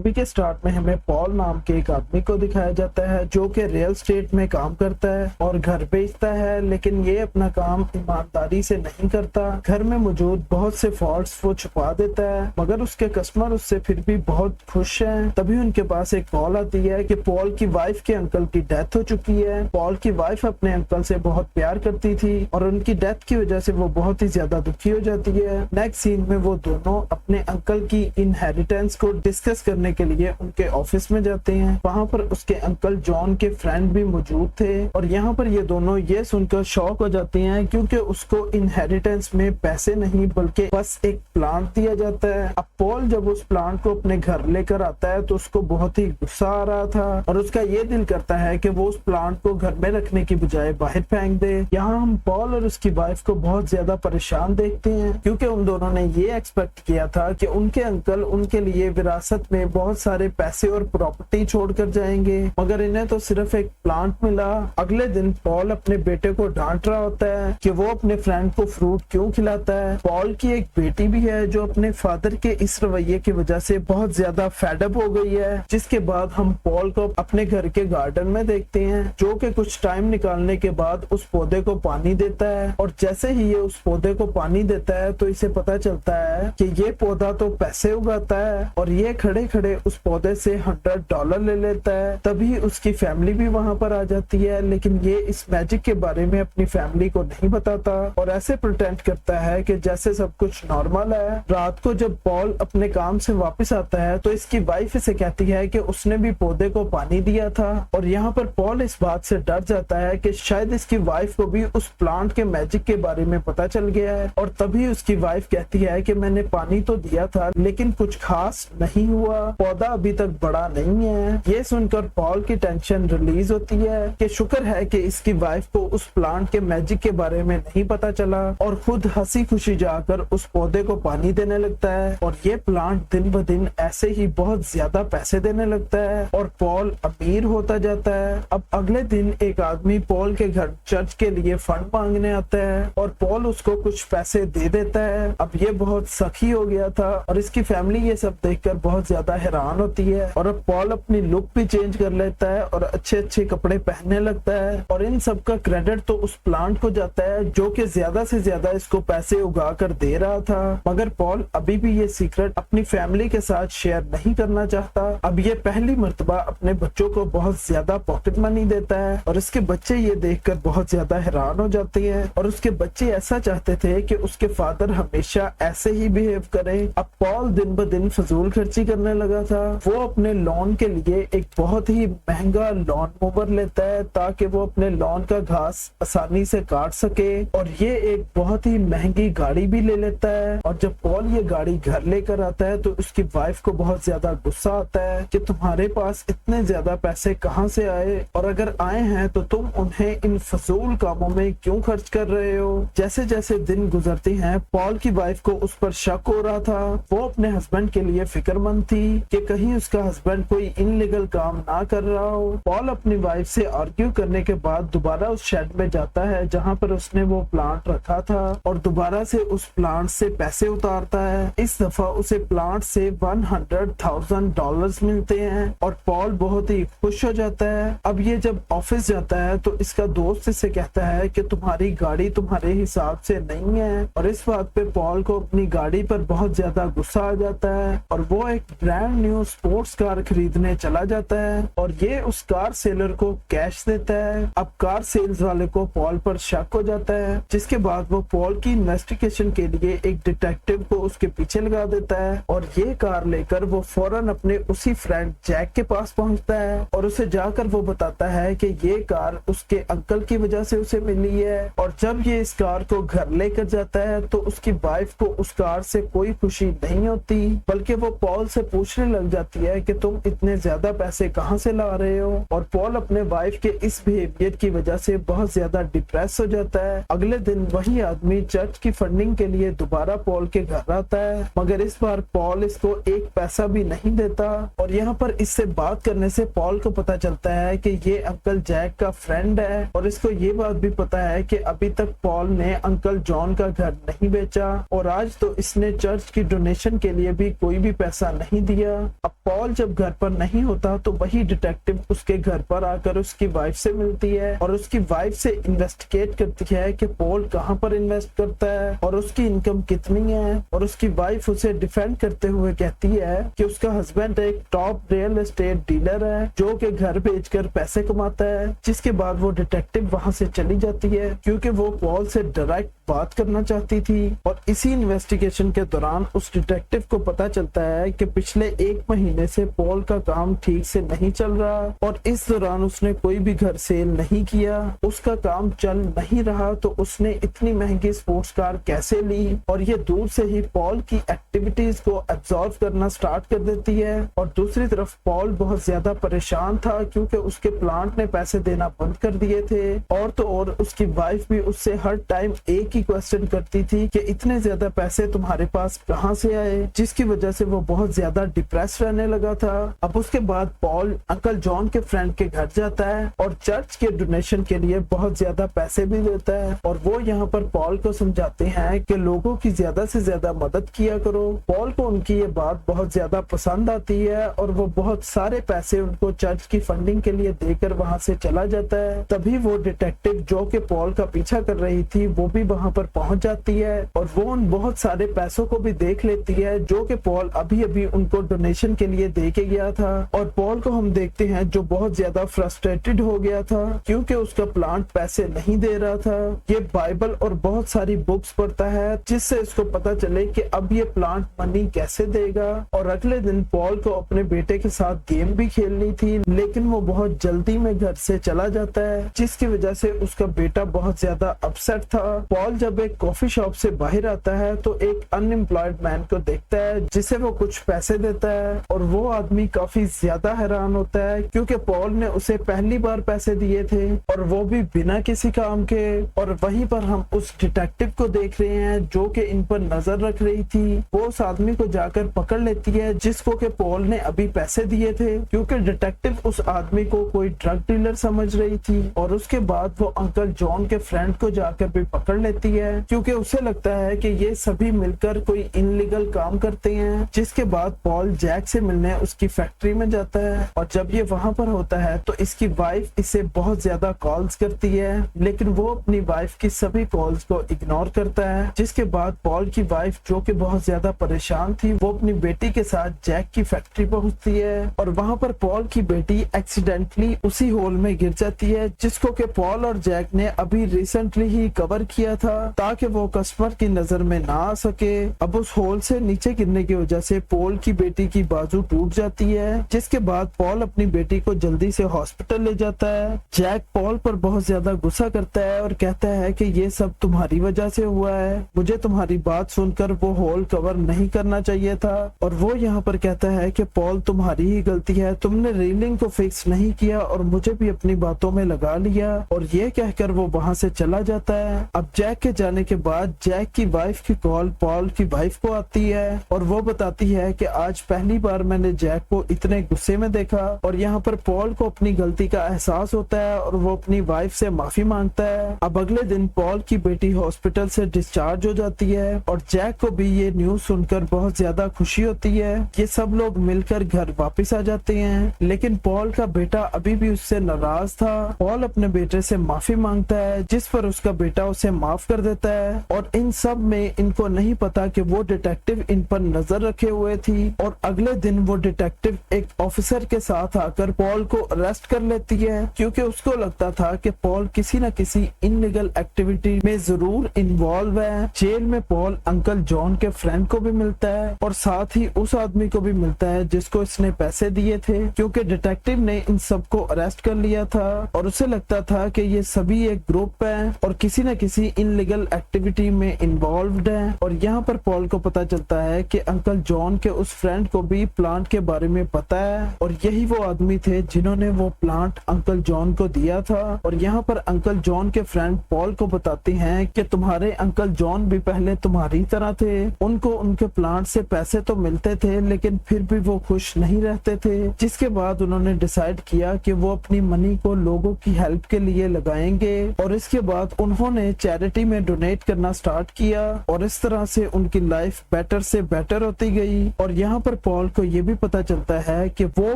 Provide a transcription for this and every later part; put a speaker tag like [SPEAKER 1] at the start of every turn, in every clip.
[SPEAKER 1] Movie के start में हमें पॉल नाम के एक आदमी को दिखाया जाता है जो कि रियल स्टेट में काम करता है और घर बेचता है, लेकिन ये अपना काम ईमानदारी से नहीं करता। घर में मौजूद बहुत से फॉल्ट्स वो छुपा देता है, मगर उसके कस्टमर उससे फिर भी बहुत खुश हैं। तभी उनके पास एक कॉल आती है कि पॉल की वाइफ के अंकल की डेथ हो चुकी है। पॉल की वाइफ अपने अंकल से बहुत प्यार करती थी और उनकी डेथ की वजह से वो बहुत ही ज्यादा दुखी हो जाती है। नेक्स्ट सीन में वो दोनों अपने अंकल की इनहेरिटेंस को डिस्कस करने के लिए उनके ऑफिस में जाते हैं। वहाँ पर उसके अंकल जॉन के फ्रेंड भी मौजूद थे और यहाँ पर ये दोनों ये सुनकर शॉक हो जाती हैं क्योंकि उसको इनहेरिटेंस में पैसे नहीं बल्कि बस एक प्लांट दिया जाता है। अब पॉल जब उस प्लांट को अपने घर लेकर आता है तो उसको बहुत ही गुस्सा आ रहा था और उसका ये दिल करता है कि वो उस प्लांट को घर में रखने की बजाय बाहर फेंक दे। यहाँ हम पॉल और उसकी वाइफ को बहुत ज्यादा परेशान देखते हैं क्योंकि उन दोनों ने ये एक्सपेक्ट किया था कि उनके अंकल उनके लिए विरासत में बहुत सारे पैसे और प्रॉपर्टी छोड़कर जाएंगे, मगर इन्हें तो सिर्फ एक प्लांट मिला। अगले दिन पॉल अपने बेटे को डांट रहा होता है कि वो अपने फ्रेंड को फ्रूट क्यों खिलाता है। पॉल की एक बेटी भी है जो अपने फादर के इस रवैये की वजह से बहुत ज्यादा फेडअप हो गई है। जिसके बाद हम पॉल को अपने घर के गार्डन में देखते हैं जो कि कुछ टाइम निकालने के बाद उस पौधे को पानी देता है और जैसे ही ये उस पौधे को पानी देता है तो इसे पता चलता है कि ये पौधा तो पैसे उगाता है और ये खड़े खड़े उस पौधे से $100 ले लेता है। तभी उसकी फैमिली भी वहां पर आ जाती है, लेकिन ये इस मैजिक के बारे में अपनी फैमिली को नहीं बताता और ऐसे प्रिटेंड करता है कि जैसे सब कुछ नॉर्मल है। रात को जब पॉल अपने काम से वापस आता है तो इसकी वाइफ इसे कहती है कि उसने भी पौधे को पानी दिया था और यहाँ पर पॉल इस बात से डर जाता है कि शायद इसकी वाइफ को भी उस प्लांट के मैजिक के बारे में पता चल गया है और तभी उसकी वाइफ कहती है कि मैंने पानी तो दिया था लेकिन कुछ खास नहीं हुआ, पौधा अभी तक बड़ा नहीं है। ये सुनकर पॉल की टेंशन रिलीज होती है कि शुक्र है कि इसकी वाइफ को उस प्लांट के मैजिक के बारे में नहीं पता चला और खुद हंसी खुशी जाकर उस पौधे को पानी देने लगता है और ये प्लांट दिन ब दिन ऐसे ही बहुत ज्यादा पैसे देने लगता है और पॉल अमीर होता जाता है। अब अगले दिन एक आदमी पॉल के घर चर्च के लिए फंड मांगने आता है और पॉल उसको कुछ पैसे दे देता है। अब ये बहुत सखी हो गया था और इसकी फैमिली ये सब देखकर बहुत ज्यादा हैरान होती है और अब पॉल अपनी लुक भी चेंज कर लेता है और अच्छे अच्छे कपड़े पहनने लगता है और इन सब का क्रेडिट तो उस प्लांट को जाता है जो कि ज्यादा से ज्यादा इसको पैसे उगा कर दे रहा था। मगर पॉल अभी भी ये सीक्रेट अपनी फैमिली के साथ शेयर नहीं करना चाहता। अब ये पहली मर्तबा अपने बच्चों को बहुत ज्यादा पॉकेट मनी देता है और इसके बच्चे ये देखकर बहुत ज्यादा हैरान हो जाते हैं और उसके बच्चे ऐसा चाहते थे कि उसके फादर हमेशा ऐसे ही बिहेव करे। अब पॉल दिन ब दिन फजूल खर्ची करने लगा था। वो अपने लॉन के लिए एक बहुत ही महंगा लॉन मूवर लेता है ताकि वो अपने लॉन का घास आसानी से काट सके और ये एक बहुत ही महंगी गाड़ी भी ले लेता है। और जब पॉल ये गाड़ी घर लेकर आता है तो उसकी वाइफ को बहुत ज्यादा गुस्सा आता है कि तुम्हारे पास इतने ज्यादा पैसे कहाँ से आए और अगर आए हैं तो तुम उन्हें इन फजूल कामों में क्यों खर्च कर रहे हो। जैसे जैसे दिन गुजरते हैं पॉल की वाइफ को उस पर शक हो रहा था। वो अपने हस्बैंड के लिए फिक्रमंद थी कि कहीं उसका हस्बैंड कोई इनलीगल काम ना कर रहा हो। पॉल अपनी वाइफ से आर्ग्यू करने के बाद दोबारा उस शेड में जाता है जहाँ पर उसने वो प्लांट रखा था और दोबारा से उस प्लांट से पैसे उतारता है। इस दफा उसे प्लांट से $100,000 मिलते हैं और पॉल बहुत ही खुश हो जाता है। अब ये जब ऑफिस जाता है तो इसका दोस्त इसे कहता है कि तुम्हारी गाड़ी तुम्हारे हिसाब से नहीं है और इस बात पे पॉल को अपनी गाड़ी पर बहुत ज्यादा गुस्सा आ जाता है और वो एक ब्रांड न्यू स्पोर्ट्स कार खरीदने चला जाता है और ये उस कार सेलर को कैश देता है। अब कार सेल्स वाले को पॉल पर शक हो जाता है जिसके बाद वो पॉल की इन्वेस्टिगेशन के लिए एक डिटेक्टिव को उसके पीछे लगा देता है और ये कार लेकर वो फौरन अपने उसी फ्रेंड जैक के पास पहुंचता है और उसे जाकर वो बताता है कि ये कार उसके अंकल की वजह से उसे मिली है। और जब ये इस कार को घर लेकर जाता है तो उसकी वाइफ को उस कार से कोई खुशी नहीं होती बल्कि वो पॉल से पूछने लग जाती है कि तुम इतने ज्यादा पैसे कहां से ला रहे हो और पॉल अपने वाइफ के इस बिहेवियर की वजह से बहुत ज्यादा डिप्रेस हो जाता है। अगले दिन वही आदमी चर्च की फंडिंग के लिए दोबारा पॉल के घर आता है मगर इस बार पॉल इसको एक पैसा भी नहीं देता और यहाँ पर इससे बात करने से पॉल को पता चलता है कि ये अंकल जैक का फ्रेंड है और इसको ये बात भी पता है कि अभी तक पॉल ने अंकल जॉन का घर नहीं बेचा और आज तो इसने चर्च की डोनेशन के लिए भी कोई भी पैसा नहीं दिया। गया। अब पॉल जब घर पर नहीं होता तो वही डिटेक्टिव उसके घर पर आकर उसकी वाइफ से मिलती है और उसकी वाइफ से इन्वेस्टिगेट करती है कि पॉल कहाँ पर इन्वेस्ट करता है और उसकी इनकम कितनी है। और उसकी वाइफ उसे डिफेंड करते हुए कहती है कि उसका हस्बैंड एक टॉप रियल एस्टेट डीलर है जो कि घर बेचकर पैसे कमाता है। जिसके बाद वो डिटेक्टिव वहां से चली जाती है क्योंकि वो पॉल से डायरेक्ट बात करना चाहती थी। और इसी इन्वेस्टिगेशन के दौरान उस डिटेक्टिव को पता चलता है कि पिछले 1 महीने से पॉल का काम ठीक से नहीं चल रहा और इस दौरान उसने कोई भी घर सेल नहीं किया, उसका काम चल नहीं रहा तो उसने इतनी महंगी स्पोर्ट्स कार कैसे ली। और ये दूर से ही पॉल की एक्टिविटीज को एब्जॉर्व करना स्टार्ट कर देती है। और दूसरी तरफ पॉल बहुत ज्यादा परेशान था क्योंकि उसके प्लांट ने पैसे देना बंद कर दिए थे। और तो और उसकी वाइफ भी उससे हर टाइम एक ही क्वेश्चन करती थी कि इतने ज्यादा पैसे तुम्हारे पास कहां से आए, जिसकी वजह से वो बहुत ज्यादा डिप्रेस रहने लगा था। अब उसके बाद पॉल अंकल जॉन के फ्रेंड के घर जाता है और चर्च के डोनेशन के लिए बहुत ज्यादा पैसे भी देता है। और वो यहाँ पर पॉल को समझाते हैं कि लोगों की ज्यादा से ज्यादा मदद किया करो। पॉल को उनकी ये बात बहुत ज्यादा पसंद आती है और वो बहुत सारे पैसे उनको चर्च की फंडिंग के लिए देकर वहां से चला जाता है। तभी वो डिटेक्टिव जो कि पॉल का पीछा कर रही थी वो भी वहां पर पहुंच जाती है और वो उन बहुत सारे पैसों को भी देख लेती है जो कि पॉल अभी अभी उनको डोनेशन के लिए दे के गया था। और पॉल को हम देखते हैं जो बहुत ज्यादा फ्रस्ट्रेटेड हो गया था क्योंकि उसका प्लांट पैसे नहीं दे रहा था। ये बाइबल और बहुत सारी बुक्स पढ़ता है जिससे इसको पता चले कि अब ये प्लांट मनी कैसे देगा। और अगले दिन पॉल को अपने बेटे के साथ गेम भी खेलनी थी लेकिन वो बहुत जल्दी में घर से चला जाता है जिसकी वजह से उसका बेटा बहुत ज्यादा अपसेट था। पॉल जब एक कॉफी शॉप से बाहर आता है तो एक अनएम्प्लॉयड मैन को देखता है जिसे वो कुछ पैसे देता है और वो आदमी काफी ज्यादा हैरान होता है क्योंकि पॉल ने उसे पहली बार पैसे दिए थे और वो भी बिना किसी काम के। और वहीं पर हम उस डिटेक्टिव को देख रहे हैं जो कि इन पर नजर रख रही थी। वो उस आदमी को जाकर पकड़ लेती है जिसको कि पॉल ने अभी पैसे दिए थे क्योंकि डिटेक्टिव उस आदमी को कोई ड्रग डीलर समझ रही थी। और उसके बाद वो अंकल जॉन के फ्रेंड को जाकर भी पकड़ लेती है क्योंकि उसे लगता है कि ये सभी मिलकर कोई इनलीगल काम करते हैं। जिसके बाद पॉल जैक से मिलने उसकी फैक्ट्री में जाता है और जब ये वहां पर होता है तो इसकी वाइफ इसे बहुत ज्यादा कॉल्स करती है लेकिन वो अपनी वाइफ की सभी कॉल्स को इग्नोर करता है। जिसके बाद पॉल की वाइफ जो कि बहुत ज्यादा परेशान थी वो अपनी बेटी के साथ जैक की फैक्ट्री पहुंचती है और वहां पर पॉल की बेटी एक्सीडेंटली उसी होल में गिर जाती है जिसको कि पॉल और जैक ने अभी रिसेंटली ही कवर किया था ताकि वो कस्टमर की नजर में ना आ सके। अब उस होल से नीचे गिरने की वजह से पॉल की बेटी की बाजू टूट जाती है जिसके बाद पॉल अपनी बेटी को जल्दी से हॉस्पिटल ले जाता है। जैक पॉल पर बहुत ज्यादा गुस्सा करता है और कहता है कि ये सब तुम्हारी वजह से हुआ है, मुझे तुम्हारी बात सुनकर वो होल कवर नहीं करना चाहिए था। और वो यहाँ पर कहता है कि पॉल तुम्हारी ही गलती है, तुमने रेलिंग को फिक्स नहीं किया और मुझे भी अपनी बातों में लगा लिया। और ये कहकर वो वहां से चला जाता है। अब जैक के जाने के बाद जैक की वाइफ की कॉल पॉल की वाइफ को आती है और वो बताती है कि आज पहली बार मैंने जैक को इतने गुस्से में देखा। और यहाँ पर पॉल को अपनी गलती का एहसास होता है और वो अपनी वाइफ से माफी मांगता है। अब अगले दिन पॉल की बेटी हॉस्पिटल से डिस्चार्ज हो जाती है और जैक को भी ये न्यूज सुनकर बहुत ज्यादा खुशी होती है। ये सब लोग मिलकर घर वापस आ जाते हैं लेकिन पॉल का बेटा अभी भी उससे नाराज था। पॉल अपने बेटे से माफी मांगता है जिस पर उसका बेटा उसे माफ कर देता है। और इन सब में इनको नहीं पता कि वो डिटेक्टिव इन पर नजर रखे हुए थी। और अगले दिन वो डिटेक्टिव एक ऑफिसर के साथ आकर पॉल को अरेस्ट कर लेती है क्योंकि उसको लगता था कि पॉल किसी न किसी इनलीगल एक्टिविटी में जरूर इन्वॉल्व है। जेल में पॉल अंकल जॉन के फ्रेंड को भी मिलता है और साथ ही उस आदमी को भी मिलता है जिसको इसने पैसे दिए थे क्योंकि डिटेक्टिव ने इन सबको अरेस्ट कर लिया था और उसे लगता था कि ये सभी एक ग्रुप है और किसी न किसी इनलीगल एक्टिविटी में इन्वॉल्व्ड है। और यहाँ पर पॉल को पता चलता है कि अंकल जॉन के उस फ्रेंड को भी प्लांट के बारे में पता है और यही वो आदमी थे जिन्होंने वो प्लांट अंकल जॉन को दिया था। और यहाँ पर अंकल जॉन के फ्रेंड पॉल को बताते हैं कि तुम्हारे अंकल जॉन भी पहले तुम्हारी तरह थे, उनको उनके प्लांट से पैसे तो मिलते थे लेकिन फिर भी वो खुश नहीं रहते थे। जिसके बाद उन्होंने डिसाइड किया कि वो अपनी मनी को लोगों की हेल्प के लिए लगाएंगे और इसके बाद उन्होंने चैरिटी में डोनेट करना स्टार्ट किया और इस तरह से उनकी लाइफ बेटर से बेटर होती गई। और यहाँ पर पॉल को ये भी पता चलता है कि वो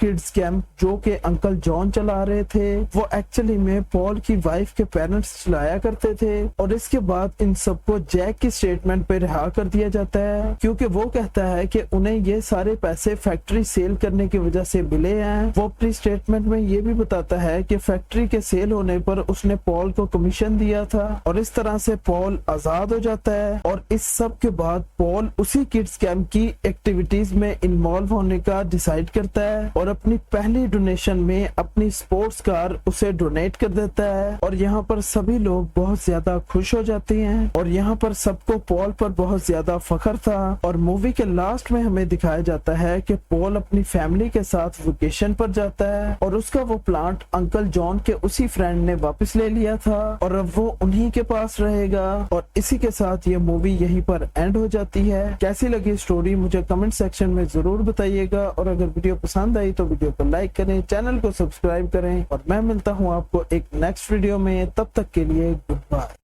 [SPEAKER 1] किड्स कैंप जो कि अंकल जॉन चला रहे थे वो एक्चुअली में पॉल की वाइफ के पेरेंट्स चलाया करते थे। और इसके बाद इन सबको जैक की स्टेटमेंट पे रिहा कर दिया जाता है, क्योंकि वो कहता है कि उन्हें ये सारे पैसे फैक्ट्री सेल करने की वजह से मिले हैं। वो अपनी स्टेटमेंट में ये भी बताता है कि फैक्ट्री के सेल होने पर उसने पॉल को कमीशन दिया था और इस तरह से पॉल आजाद हो जाता है। और इस सब के बाद पॉल उसी किड्स कैंप की एक्टिविटीज में इन्वॉल्व होने का डिसाइड करता है और अपनी पहली डोनेशन में अपनी स्पोर्ट्स कार उसे डोनेट कर देता है। और यहाँ पर सभी लोग बहुत ज्यादा खुश हो जाते हैं और यहाँ पर सबको पॉल पर बहुत ज्यादा फख्र था। और मूवी के लास्ट में हमें दिखाया जाता है कि पॉल अपनी फैमिली के साथ वेकेशन पर जाता है और उसका वो प्लांट अंकल जॉन के उसी फ्रेंड ने वापस ले लिया था और अब वो उन्हीं के पास रहेगा। और इसी के साथ ये मूवी यहीं पर एंड हो जाती है। कैसी लगी स्टोरी मुझे कमेंट सेक्शन में जरूर बताइएगा और अगर वीडियो पसंद आई तो वीडियो को लाइक करें, चैनल को सब्सक्राइब करें और मैं मिलता हूँ आपको एक नेक्स्ट वीडियो में। तब तक के लिए गुड बाय।